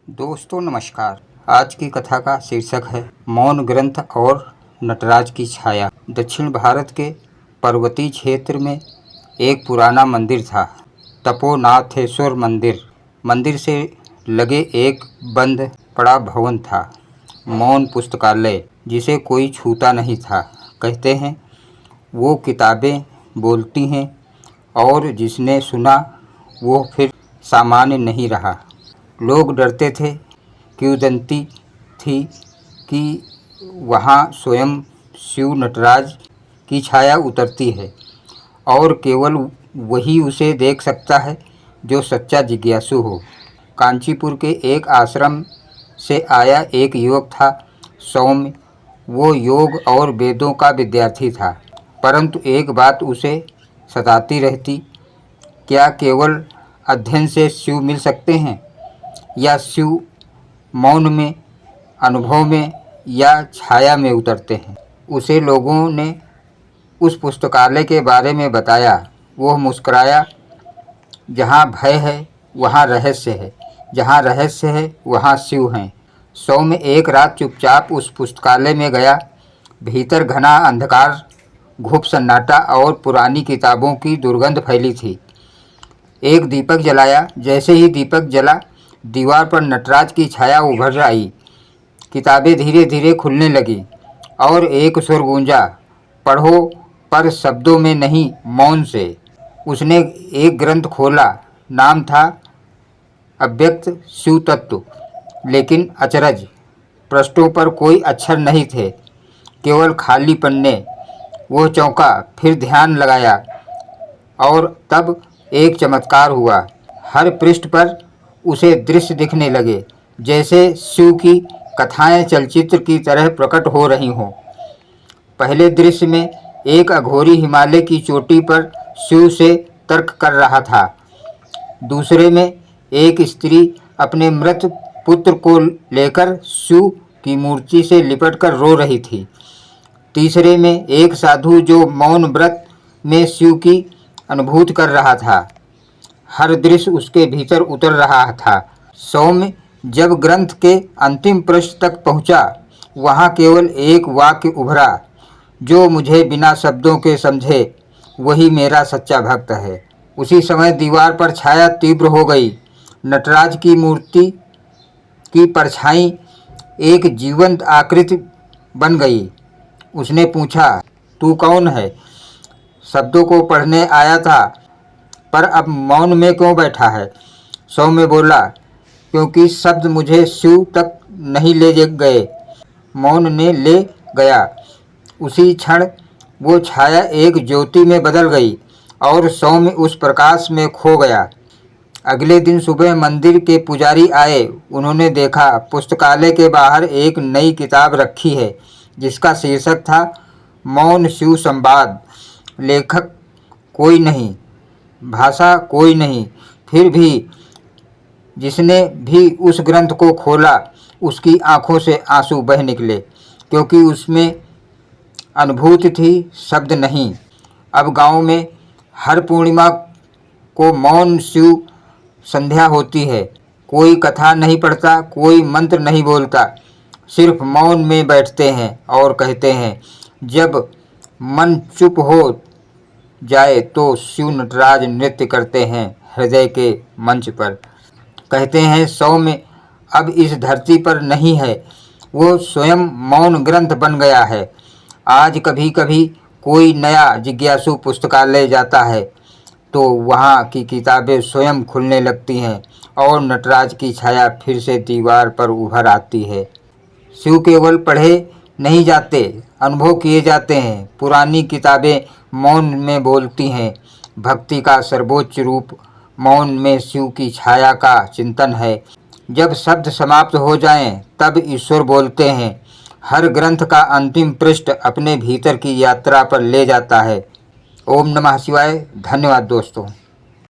दोस्तों नमस्कार। आज की कथा का शीर्षक है मौन ग्रंथ और नटराज की छाया। दक्षिण भारत के पर्वतीय क्षेत्र में एक पुराना मंदिर था, तपोनाथेश्वर मंदिर। मंदिर से लगे एक बंद पड़ा भवन था, मौन पुस्तकालय, जिसे कोई छूता नहीं था। कहते हैं वो किताबें बोलती हैं और जिसने सुना वो फिर सामान्य नहीं रहा। लोग डरते थे, किंवदंती थी कि वहाँ स्वयं शिव नटराज की छाया उतरती है और केवल वही उसे देख सकता है जो सच्चा जिज्ञासु हो। कांचीपुर के एक आश्रम से आया एक युवक था, सौम्य। वो योग और वेदों का विद्यार्थी था, परंतु एक बात उसे सताती रहती, क्या केवल अध्ययन से शिव मिल सकते हैं, या शिव मौन में, अनुभव में या छाया में उतरते हैं। उसे लोगों ने उस पुस्तकालय के बारे में बताया। वो मुस्कुराया, जहाँ भय है वहाँ रहस्य है, जहाँ रहस्य है वहाँ शिव हैं। सौम्य एक रात चुपचाप उस पुस्तकालय में गया। भीतर घना अंधकार, घुप सन्नाटा और पुरानी किताबों की दुर्गंध फैली थी। एक दीपक जलाया। जैसे ही दीपक जला, दीवार पर नटराज की छाया उभर आई। किताबें धीरे धीरे खुलने लगी और एक सुर गूंजा, पढ़ो, पर शब्दों में नहीं, मौन से। उसने एक ग्रंथ खोला। नाम था अव्यक्त शिव तत्व, लेकिन अचरज, पृष्ठों पर कोई अक्षर नहीं थे, केवल खाली पन्ने। वो चौंका, फिर ध्यान लगाया और तब एक चमत्कार हुआ। हर पृष्ठ पर उसे दृश्य दिखने लगे, जैसे शिव की कथाएं चलचित्र की तरह प्रकट हो रही हों। पहले दृश्य में एक अघोरी हिमालय की चोटी पर शिव से तर्क कर रहा था। दूसरे में एक स्त्री अपने मृत पुत्र को लेकर शिव की मूर्ति से लिपटकर रो रही थी। तीसरे में एक साधु जो मौन व्रत में शिव की अनुभूति कर रहा था। हर दृश्य उसके भीतर उतर रहा था। सौम्य जब ग्रंथ के अंतिम पृष्ठ तक पहुंचा, वहां केवल एक वाक्य उभरा, जो मुझे बिना शब्दों के समझे वही मेरा सच्चा भक्त है। उसी समय दीवार पर छाया तीव्र हो गई। नटराज की मूर्ति की परछाई एक जीवंत आकृति बन गई। उसने पूछा, तू कौन है? शब्दों को पढ़ने आया था, पर अब मौन में क्यों बैठा है? सौम्य बोला, क्योंकि शब्द मुझे शिव तक नहीं ले गए, मौन ने ले गया। उसी क्षण वो छाया एक ज्योति में बदल गई और सौम्य उस प्रकाश में खो गया। अगले दिन सुबह मंदिर के पुजारी आए। उन्होंने देखा पुस्तकालय के बाहर एक नई किताब रखी है, जिसका शीर्षक था मौन शिव संवाद। लेखक कोई नहीं, भाषा कोई नहीं, फिर भी जिसने भी उस ग्रंथ को खोला, उसकी आंखों से आंसू बह निकले, क्योंकि उसमें अनुभूति थी, शब्द नहीं। अब गांव में हर पूर्णिमा को मौन शिव संध्या होती है। कोई कथा नहीं पढ़ता, कोई मंत्र नहीं बोलता, सिर्फ मौन में बैठते हैं और कहते हैं। जब मन चुप हो जाए तो शिव नटराज नृत्य करते हैं हृदय के मंच पर। कहते हैं सौम्य अब इस धरती पर नहीं है, वो स्वयं मौन ग्रंथ बन गया है। आज कभी कभी कोई नया जिज्ञासु पुस्तकालय जाता है तो वहाँ की किताबें स्वयं खुलने लगती हैं और नटराज की छाया फिर से दीवार पर उभर आती है। शिव केवल पढ़े नहीं जाते, अनुभव किए जाते हैं। पुरानी किताबें मौन में बोलती हैं। भक्ति का सर्वोच्च रूप मौन में शिव की छाया का चिंतन है। जब शब्द समाप्त हो जाएं, तब ईश्वर बोलते हैं। हर ग्रंथ का अंतिम पृष्ठ अपने भीतर की यात्रा पर ले जाता है। ओम नमः शिवाय। धन्यवाद दोस्तों।